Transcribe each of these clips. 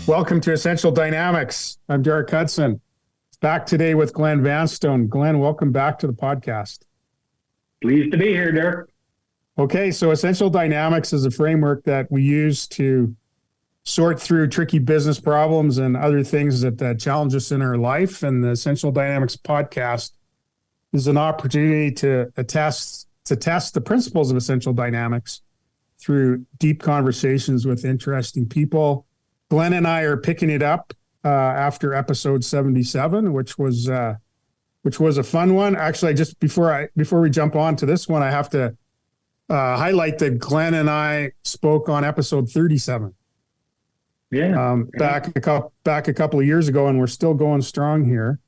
Welcome to Essential Dynamics. I'm Derek Hudson. Back today with Glen Vanstone. Glen, welcome back to the podcast. Pleased to be here, Derek. Okay, so Essential Dynamics is a framework that we use to sort through tricky business problems and other things that challenge us in our life. And the Essential Dynamics podcast is an opportunity to test the principles of Essential Dynamics through deep conversations with interesting people. Glen and I are picking it up after episode 77, which was a fun one. Actually, just before we jump on to this one, I have to highlight that Glen and I spoke on episode 37. Back a couple of years ago, and we're still going strong here.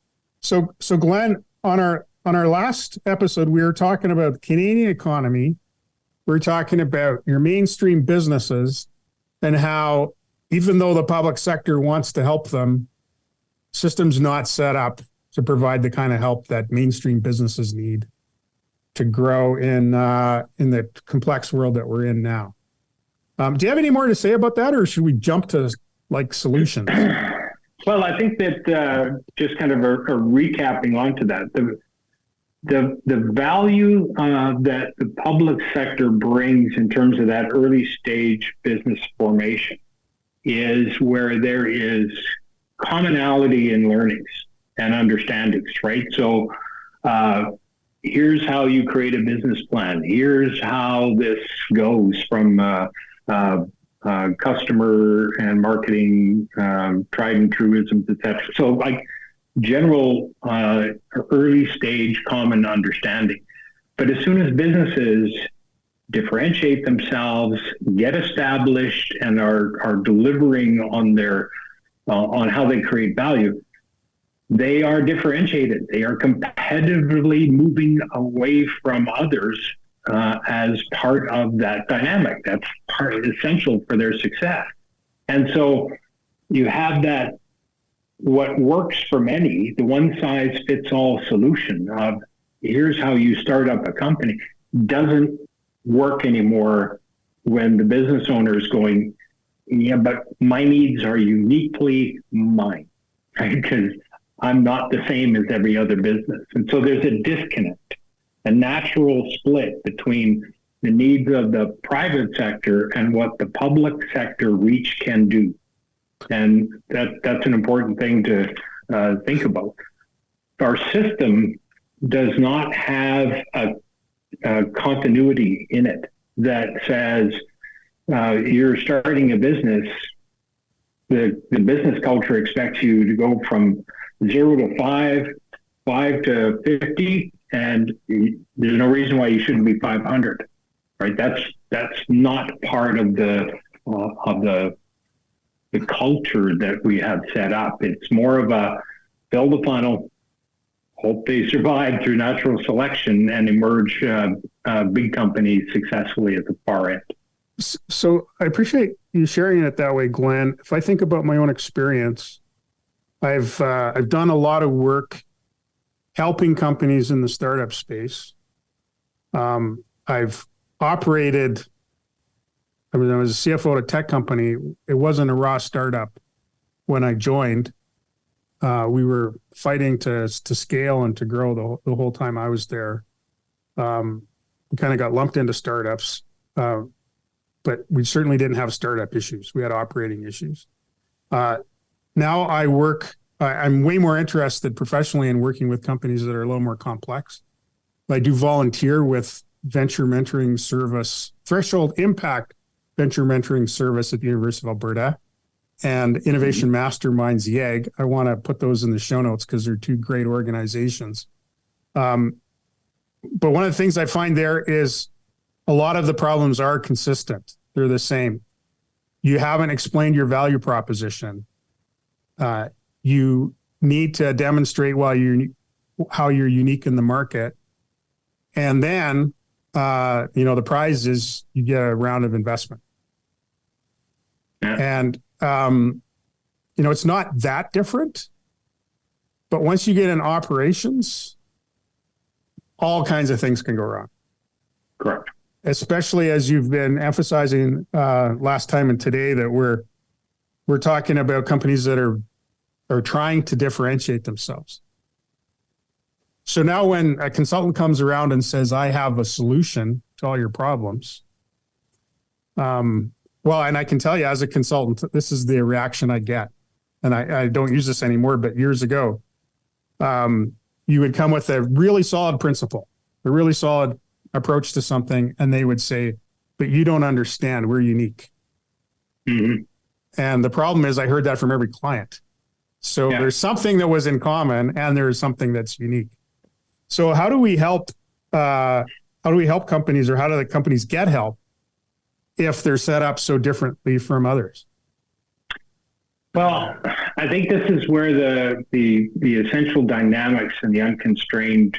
So Glen, on our last episode, we were talking about the Canadian economy. We're talking about your mainstream businesses and how, even though the public sector wants to help them, systems not set up to provide the kind of help that mainstream businesses need to grow in the complex world that we're in now. Do you have any more to say about that, or should we jump to solutions? Well, I think that just kind of a recapping onto that, the value that the public sector brings in terms of that early stage business formation is where there is commonality in learnings and understandings, right? So here's how you create a business plan. Here's how this goes from customer and marketing, tried and truisms, et cetera. So like general early stage common understanding. But as soon as businesses differentiate themselves, get established, and are delivering on their on how they create value, they are differentiated. They are competitively moving away from others as part of that dynamic. That's essential for their success. And so you have that, what works for many, the one size fits all solution of here's how you start up a company, doesn't work anymore when the business owner is going, yeah, but my needs are uniquely mine, right? Because I'm not the same as every other business. And so there's a disconnect, a natural split between the needs of the private sector and what the public sector reach can do. And that's an important thing to think about. Our system does not have a continuity in it that says you're starting a business, the business culture expects you to go from 0 to 5 to 50, and there's no reason why you shouldn't be 500, right? That's not part of the culture that we have set up. It's more of a build a funnel, hope they survive through natural selection, and emerge big companies successfully at the far end. So I appreciate you sharing it that way, Glen. If I think about my own experience, I've done a lot of work helping companies in the startup space. I've operated. I was a CFO at a tech company. It wasn't a raw startup when I joined. We were fighting to scale and to grow the whole time I was there. We kind of got lumped into startups, but we certainly didn't have startup issues. We had operating issues. Now I'm way more interested professionally in working with companies that are a little more complex. I do volunteer with venture mentoring service, Threshold Impact Venture Mentoring Service at the University of Alberta, and Innovation Masterminds, YEG. I want to put those in the show notes because they're two great organizations. But one of the things I find there is a lot of the problems are consistent. They're the same. You haven't explained your value proposition. You need to demonstrate how you're unique in the market. And then, the prize is you get a round of investment. Yeah. And, it's not that different, but once you get in operations, all kinds of things can go wrong. we're talking about companies that are trying to differentiate themselves. So now when a consultant comes around and says, I have a solution to all your problems, well, and I can tell you as a consultant, this is the reaction I get. And I don't use this anymore, but years ago, you would come with a really solid principle, a really solid approach to something, and they would say, but you don't understand, we're unique. Mm-hmm. And the problem is I heard that from every client. So there's something that was in common and there's something that's unique. So how do we help companies, or how do the companies get help if they're set up so differently from others? Well, I think this is where the essential dynamics and the unconstrained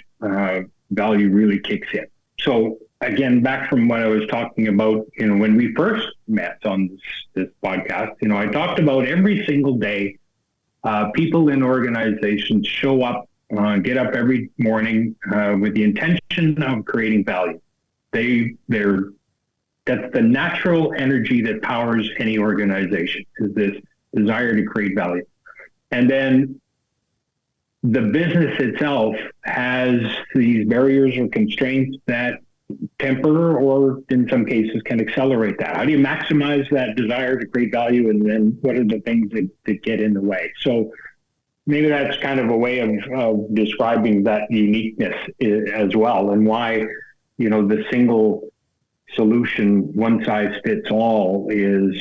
value really kicks in. So again, back from what I was talking about, when we first met on this podcast, I talked about every single day, people in organizations show up, get up every morning with the intention of creating value. That's the natural energy that powers any organization, is this desire to create value. And then the business itself has these barriers or constraints that temper, or in some cases can accelerate that. How do you maximize that desire to create value? And then what are the things that get in the way? So maybe that's kind of a way of describing that uniqueness as well, and why, the single solution, one size fits all, is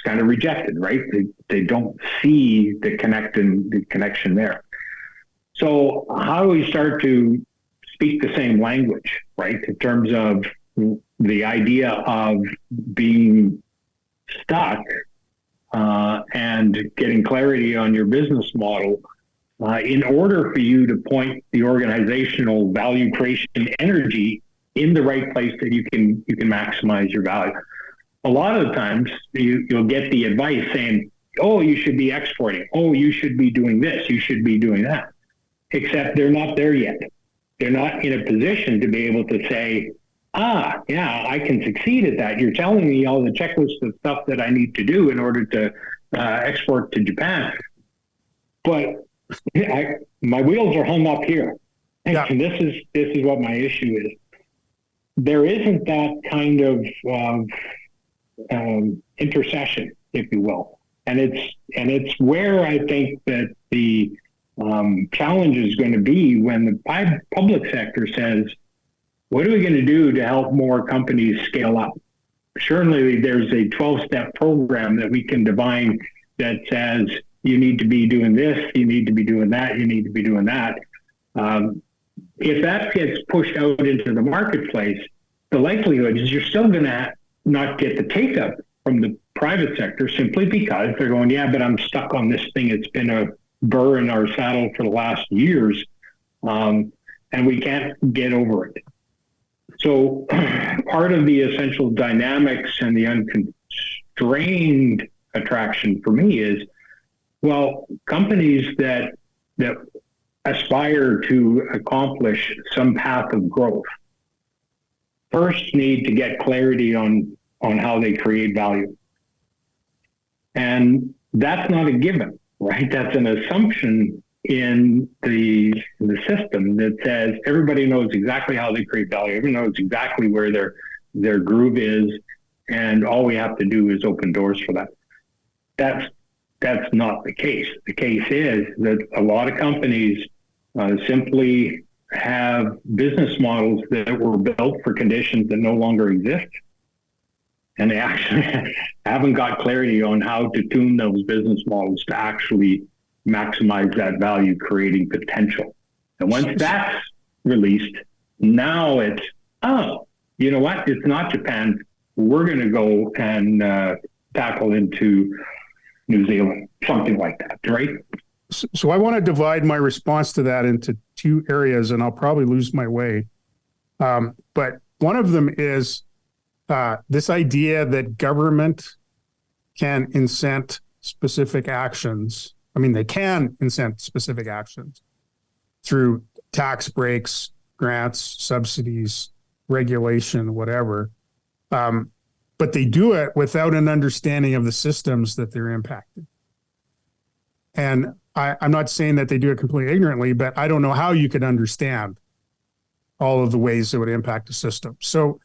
kind of rejected, right? They don't see the connection there. So how do we start to speak the same language, right? In terms of the idea of being stuck and getting clarity on your business model in order for you to point the organizational value creation energy in the right place that you can maximize your value. A lot of the times you'll get the advice saying, oh, you should be exporting. Oh, you should be doing this. You should be doing that. Except they're not there yet. They're not in a position to be able to say, yeah, I can succeed at that. You're telling me all the checklist of stuff that I need to do in order to export to Japan. But my wheels are hung up here. And this is what my issue is. There isn't that kind of intercession, if you will. And it's where I think that the challenge is going to be when the public sector says, what are we going to do to help more companies scale up? Surely there's a 12-step program that we can divine that says you need to be doing this, you need to be doing that, you need to be doing that. If that gets pushed out into the marketplace, the likelihood is you're still going to not get the take-up from the private sector, simply because they're going, yeah, but I'm stuck on this thing. It's been a burr in our saddle for the last years, and we can't get over it. So part of the essential dynamics and the unconstrained attraction for me is, well, companies that aspire to accomplish some path of growth first need to get clarity on how they create value. And that's not a given, right? That's an assumption in the system that says everybody knows exactly how they create value, everyone knows exactly where their groove is, and all we have to do is open doors for that. That's not the case. The case is that a lot of companies simply have business models that were built for conditions that no longer exist. And they actually haven't got clarity on how to tune those business models to actually maximize that value creating potential. And once that's released, now it's, you know what? It's not Japan. We're going to go and tackle into New Zealand, something like that, right? So I want to divide my response to that into two areas, and I'll probably lose my way. But one of them is this idea that government can incent specific actions. I mean, they can incent specific actions through tax breaks, grants, subsidies, regulation, whatever. But but they do it without an understanding of the systems that they're impacting. And I'm not saying that they do it completely ignorantly, but I don't know how you could understand all of the ways it would impact the system. So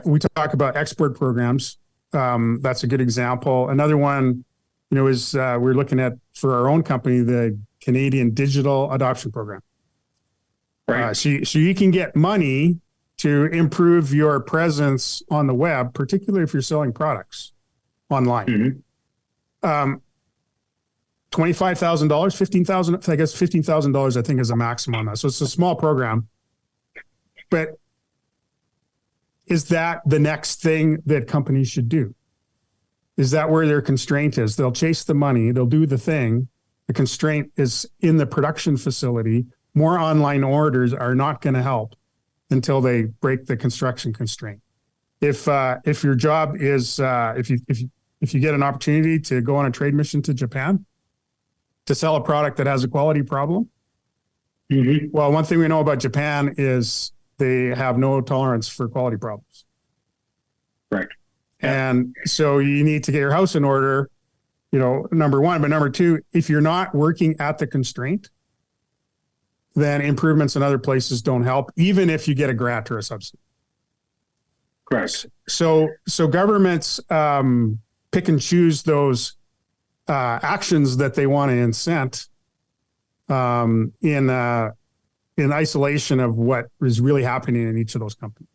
we talk about export programs. That's a good example. Another one, is we're looking at, for our own company, the Canadian Digital Adoption Program. Right. So you can get money to improve your presence on the web, particularly if you're selling products online. $25,000, $15,000, I guess $15,000, I think, is a maximum on that. So it's a small program. But is that the next thing that companies should do? Is that where their constraint is? They'll chase the money, they'll do the thing. The constraint is in the production facility. More online orders are not going to help until they break the construction constraint. If your job is, if you get an opportunity to go on a trade mission to Japan to sell a product that has a quality problem, well, one thing we know about Japan is they have no tolerance for quality problems. Right. And so you need to get your house in order, number one. But number two, if you're not working at the constraint, then improvements in other places don't help, even if you get a grant or a subsidy. Correct. So governments pick and choose those actions that they want to incent in isolation of what is really happening in each of those companies.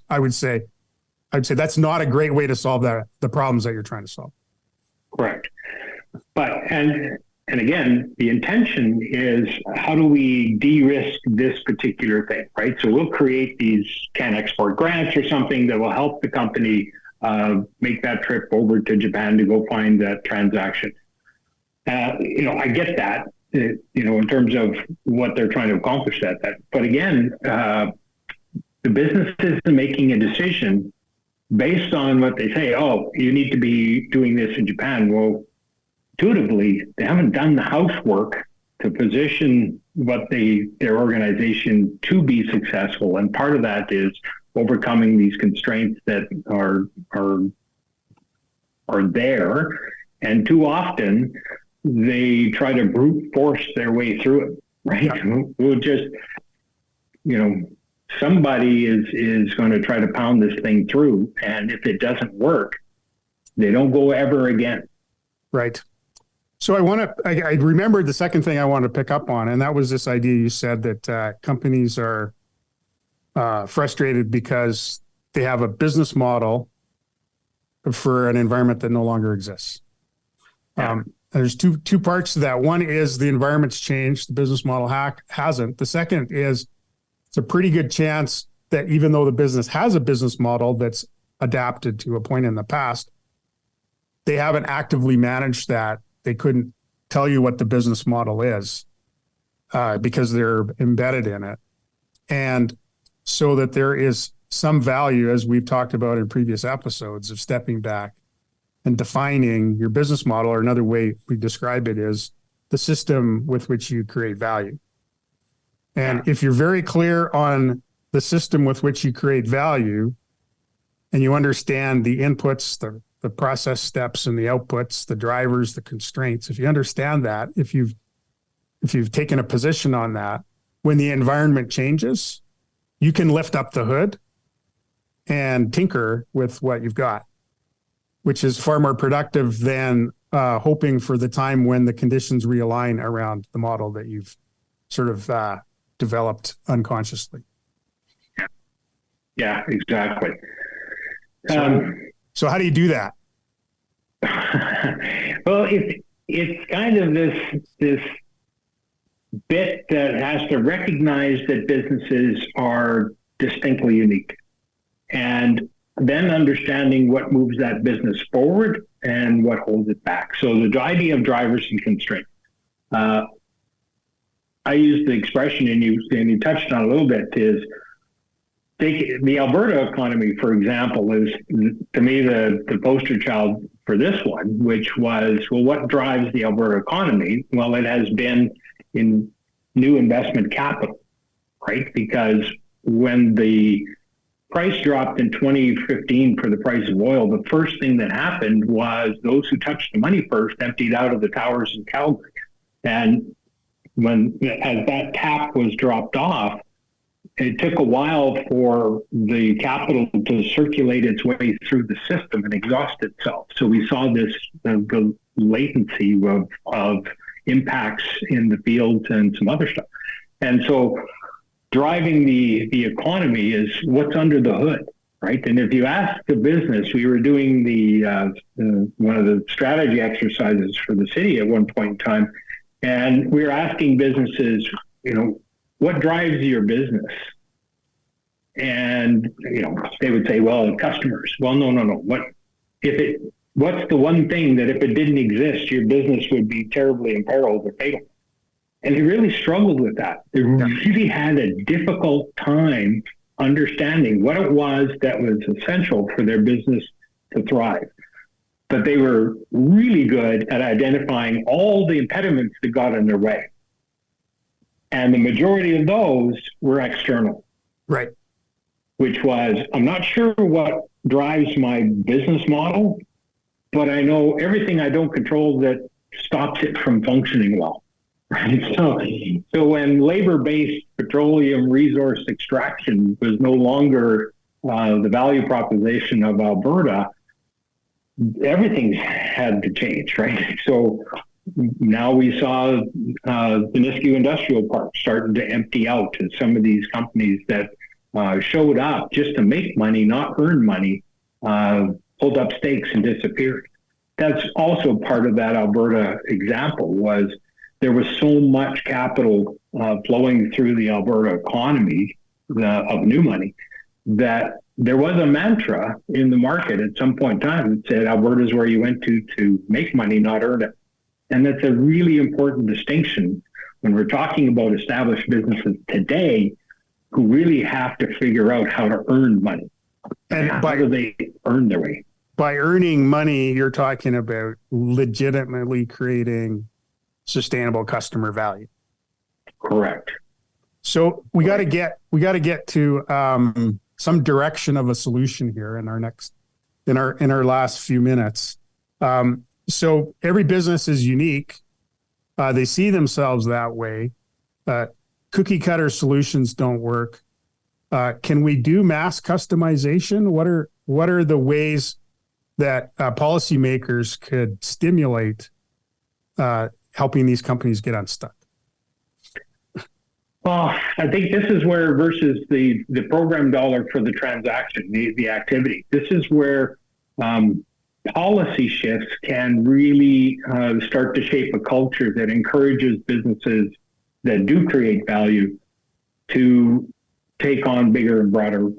I would say that's not a great way to solve the problems that you're trying to solve. Correct. But and again, the intention is, how do we de-risk this particular thing, right? So we'll create these can-export grants or something that will help the company make that trip over to Japan to go find that transaction. I get that, in terms of what they're trying to accomplish that. But again, the businesses are making a decision based on what they say. Oh, you need to be doing this in Japan. Well, intuitively, they haven't done the housework to position their organization to be successful. And part of that is overcoming these constraints that are there. And too often they try to brute force their way through it, right? Yeah. We'll just, somebody is going to try to pound this thing through. And if it doesn't work, they don't go ever again. Right. So I remembered the second thing I wanted to pick up on, and that was this idea you said that companies are frustrated because they have a business model for an environment that no longer exists. There's two parts to that. One is the environment's changed, the business model hasn't. The second is it's a pretty good chance that even though the business has a business model that's adapted to a point in the past, they haven't actively managed that. They couldn't tell you what the business model is because they're embedded in it. And so that there is some value, as we've talked about in previous episodes, of stepping back and defining your business model, or another way we describe it is the system with which you create value. And if you're very clear on the system with which you create value, and you understand the inputs, the process steps and the outputs, the drivers, the constraints, if you understand that, if you've taken a position on that, when the environment changes, you can lift up the hood and tinker with what you've got, which is far more productive than hoping for the time when the conditions realign around the model that you've sort of developed unconsciously. Yeah, exactly. So how do you do that? Well, it's kind of this bit that has to recognize that businesses are distinctly unique, and then understanding what moves that business forward and what holds it back. So the idea of drivers and constraints. I use the expression, and you touched on it a little bit, is the Alberta economy, for example, is to me the poster child for this one, which was, well, what drives the Alberta economy? Well, it has been in new investment capital, right? Because when the price dropped in 2015 for the price of oil, the first thing that happened was those who touched the money first emptied out of the towers in Calgary. And as that tap was dropped off, it took a while for the capital to circulate its way through the system and exhaust itself. So we saw this the latency of impacts in the fields and some other stuff. And so driving the economy is what's under the hood, right? And if you ask the business, we were doing one of the strategy exercises for the city at one point in time, and we were asking businesses, what drives your business? And, they would say, well, customers. Well, no. What's the one thing that if it didn't exist, your business would be terribly imperiled or fatal? And they really struggled with that. They really had a difficult time understanding what it was that was essential for their business to thrive. But they were really good at identifying all the impediments that got in their way. And the majority of those were external. Right. Which was, I'm not sure what drives my business model, but I know everything I don't control that stops it from functioning well. Right? So when labor-based petroleum resource extraction was no longer the value proposition of Alberta, everything had to change, right? So now we saw the Nisku Industrial Park starting to empty out, and some of these companies that showed up just to make money, not earn money, pulled up stakes and disappeared. That's also part of that Alberta example. Was there was so much capital flowing through the Alberta economy of new money that there was a mantra in the market at some point in time that said Alberta is where you went to make money, not earn it. And that's a really important distinction when we're talking about established businesses today who really have to figure out how to earn money. And how do they earn their way? By earning money, you're talking about legitimately creating sustainable customer value. Correct. So we got to get to some direction of a solution here in our last few minutes. So every business is unique. They see themselves that way. Cookie cutter solutions don't work. Can we do mass customization? What are the ways that policymakers could stimulate helping these companies get unstuck? Well, I think this is where versus the program dollar for the transaction, the activity. This is where policy shifts can really start to shape a culture that encourages businesses that do create value to take on bigger and broader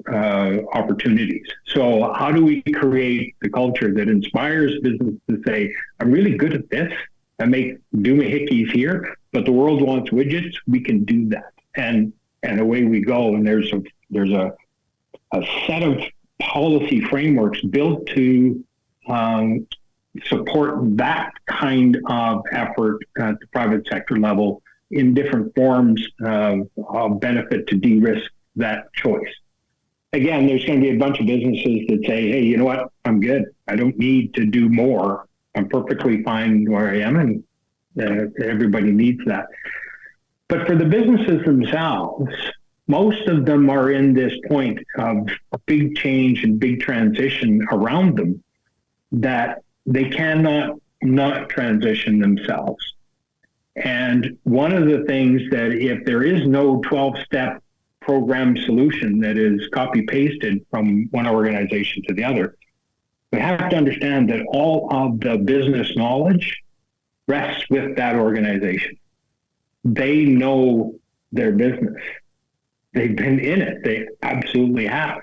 opportunities. So how do we create the culture that inspires business to say, I'm really good at this. I make doohickeys here, but the world wants widgets. We can do that. And away we go. And there's a set of policy frameworks built to support that kind of effort at the private sector level in different forms of benefit to de-risk that choice. Again, there's going to be a bunch of businesses that say, hey, you know what? I'm good. I don't need to do more. I'm perfectly fine where I am, and everybody needs that. But for the businesses themselves, most of them are in this point of big change and big transition around them that they cannot not transition themselves. And one of the things that if there is no 12-step program solution that is copy-pasted from one organization to the other, we have to understand that all of the business knowledge rests with that organization. They know their business. They've been in it. They absolutely have.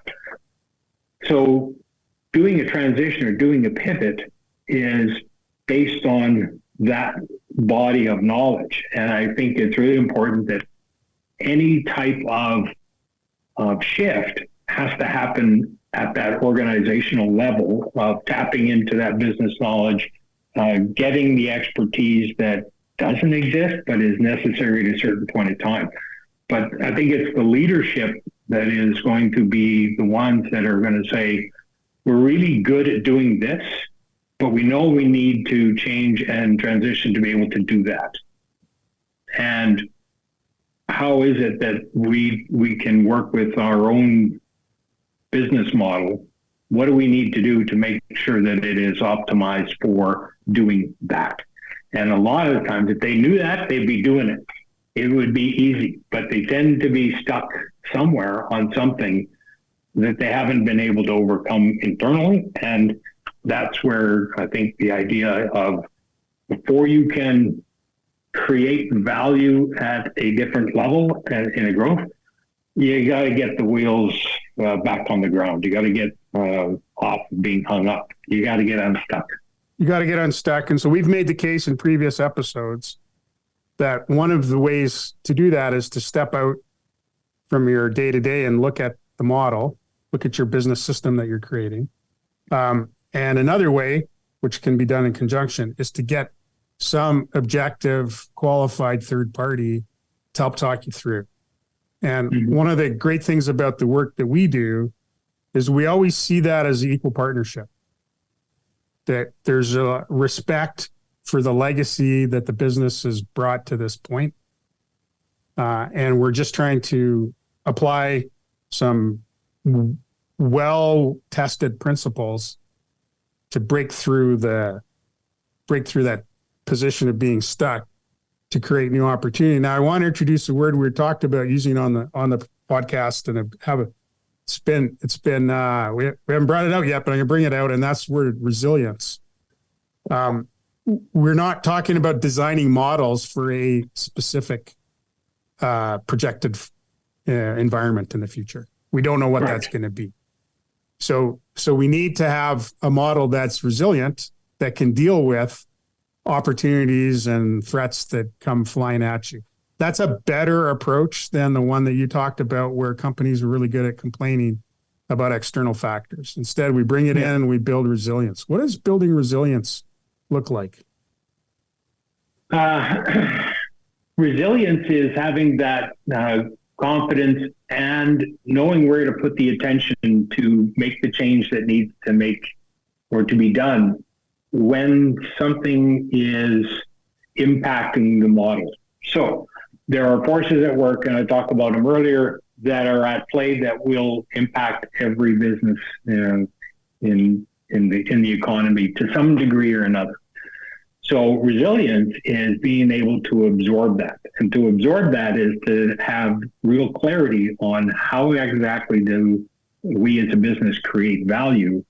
So doing a transition or doing a pivot is based on that body of knowledge. And I think it's really important that any type of shift has to happen at that organizational level of tapping into that business knowledge, getting the expertise that doesn't exist but is necessary at a certain point in time. But I think it's the leadership that is going to be the ones that are going to say, we're really good at doing this, but we know we need to change and transition to be able to do that. And how is it that we can work with our own business model? What do we need to do to make sure that it is optimized for doing that? And a lot of the times, if they knew that, they'd be doing it. It would be easy, but they tend to be stuck somewhere on something that they haven't been able to overcome internally. And that's where I think the idea of, before you can create value at a different level and in a growth, you got to get the wheels back on the ground. You got to get off being hung up. You got to get unstuck. You got to get unstuck. And so we've made the case in previous episodes that one of the ways to do that is to step out from your day-to-day and look at the model, look at your business system that you're creating. And another way, which can be done in conjunction, is to get some objective, qualified third party to help talk you through. And one of the great things about the work that we do is we always see that as an equal partnership, that there's a respect for the legacy that the business has brought to this point. And we're just trying to apply some well-tested principles to break through that position of being stuck to create new opportunity. Now, I want to introduce a word we talked about using on the podcast, and it's been we haven't brought it out yet, but I'm gonna bring it out, and that's the word resilience. We're not talking about designing models for a specific projected environment in the future. We don't know what that's going to be. So we need to have a model that's resilient, that can deal with opportunities and threats that come flying at you. That's a better approach than the one that you talked about, where companies are really good at complaining about external factors. Instead, we bring it in and we build resilience. What does building resilience look like? Resilience is having that confidence and knowing where to put the attention to make the change that needs to make or to be done when something is impacting the model. So there are forces at work, and I talked about them earlier, that are at play that will impact every business in the economy to some degree or another. So resilience is being able to absorb that. And to absorb that is to have real clarity on how exactly do we as a business create value.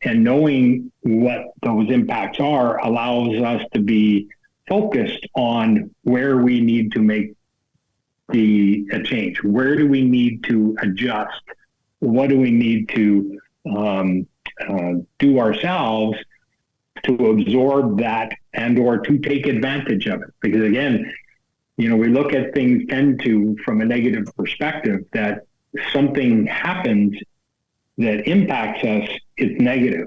And knowing what those impacts are allows us to be focused on where we need to make a change. Where do we need to adjust? What do we need to do ourselves to absorb that and or to take advantage of it? Because again, we look at things from a negative perspective, that something happens that impacts us, it's negative.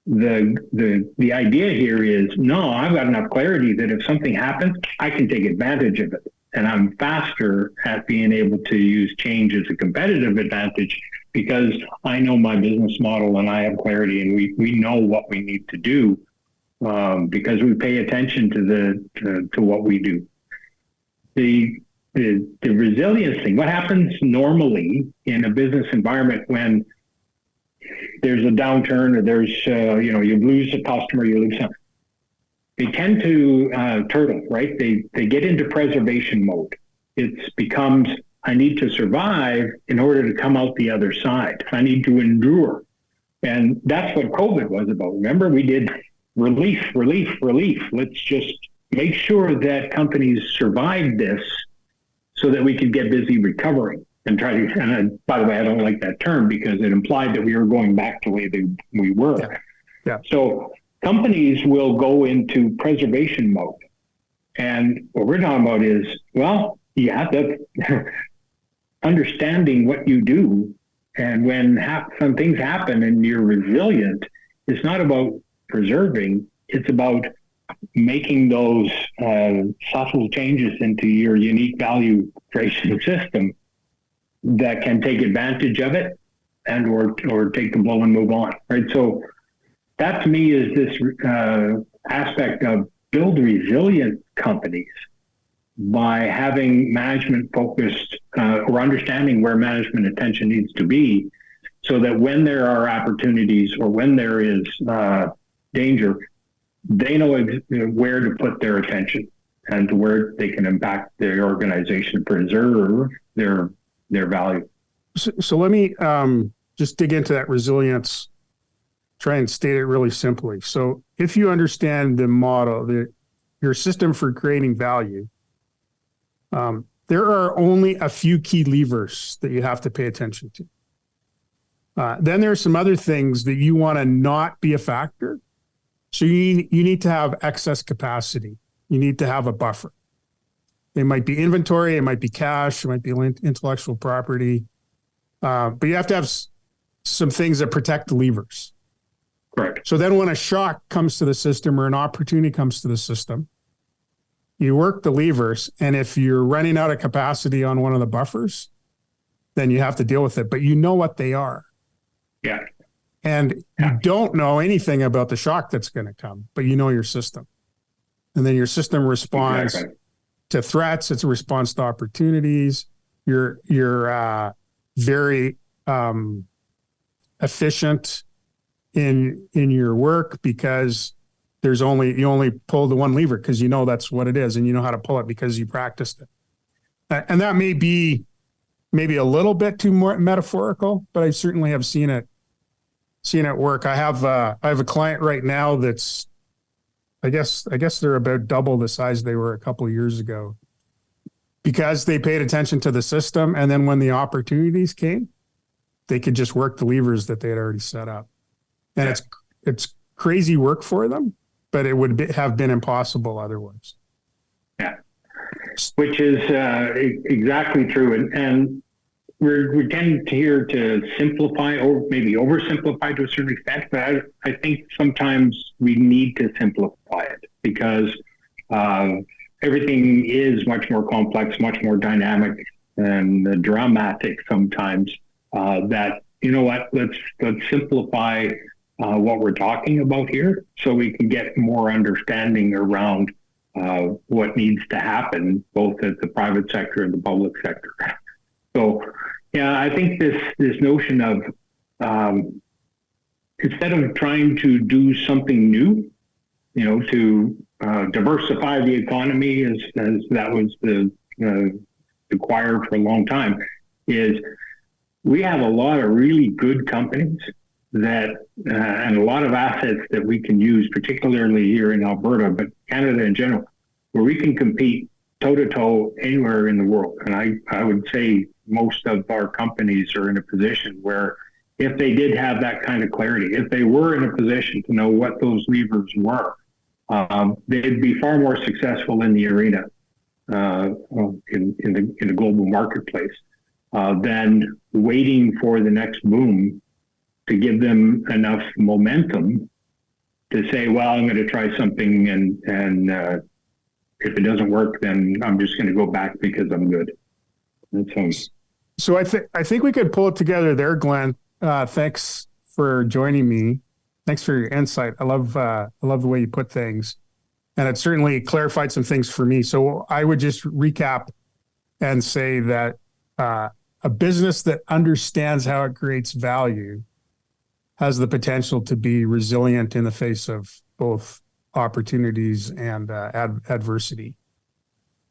The idea here is, no, I've got enough clarity that if something happens, I can take advantage of it. And I'm faster at being able to use change as a competitive advantage because I know my business model and I have clarity, and we know what we need to do because we pay attention to what we do. The resilience thing, what happens normally in a business environment when there's a downturn or there's, you lose a customer, you lose something. They tend to turtle, right? They get into preservation mode. It becomes, I need to survive in order to come out the other side. I need to endure. And that's what COVID was about. Remember, we did relief. Let's just make sure that companies survive this so that we could get busy recovering and try to, and by the way, I don't like that term because it implied that we were going back to the way that we were. Yeah. So companies will go into preservation mode. And what we're talking about is, that's understanding what you do. And when some things happen and you're resilient, it's not about preserving, it's about making those subtle changes into your unique value creation system that can take advantage of it and or take the blow and move on, right? So that to me is this aspect of build resilient companies by having management focused or understanding where management attention needs to be, so that when there are opportunities or when there is danger, they know where to put their attention and where they can impact their organization, preserve their value. So let me just dig into that resilience, try and state it really simply. So if you understand the model, your system for creating value, there are only a few key levers that you have to pay attention to. Then there are some other things that you want to not be a factor. So you need to have excess capacity. You need to have a buffer. It might be inventory, it might be cash, it might be intellectual property. But you have to have some things that protect the levers. Correct. So then when a shock comes to the system or an opportunity comes to the system, you work the levers. And if you're running out of capacity on one of the buffers, then you have to deal with it. But you know what they are. Yeah. And you don't know anything about the shock that's going to come, but you know your system. And then your system responds to threats. It's a response to opportunities. You're very efficient in your work because you only pull the one lever because you know that's what it is and you know how to pull it because you practiced it. And that may be maybe a little bit too more metaphorical, but I certainly have seen it work. I have a client right now that's, I guess they're about double the size they were a couple of years ago because they paid attention to the system. And then when the opportunities came, they could just work the levers that they had already set up. And it's crazy work for them, but it would have been impossible otherwise. Yeah, which is exactly true. And we tend here to simplify or maybe oversimplify to a certain extent, but I think sometimes we need to simplify it because everything is much more complex, much more dynamic and dramatic sometimes. That, you know what, let's simplify what we're talking about here so we can get more understanding around what needs to happen both at the private sector and the public sector. So, yeah, I think this notion of instead of trying to do something new, to diversify the economy as that was required for a long time, is we have a lot of really good companies that and a lot of assets that we can use, particularly here in Alberta, but Canada in general, where we can compete toe-to-toe anywhere in the world. And I would say most of our companies are in a position where if they did have that kind of clarity, if they were in a position to know what those levers were, they'd be far more successful in the arena in the global marketplace than waiting for the next boom to give them enough momentum to say, well, I'm going to try something and if it doesn't work, then I'm just going to go back because I'm good. So I think we could pull it together there, Glen. Thanks for joining me. Thanks for your insight. I love the way you put things, and it certainly clarified some things for me. So I would just recap and say that a business that understands how it creates value has the potential to be resilient in the face of both opportunities and adversity.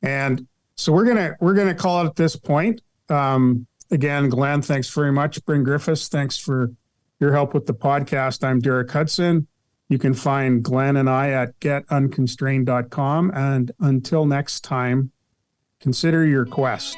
And so we're gonna call it at this point. Again, Glen, thanks very much. Bryn Griffiths, thanks for your help with the podcast. I'm Derek Hudson. You can find Glen and I at getunconstrained.com. And until next time, consider your quest.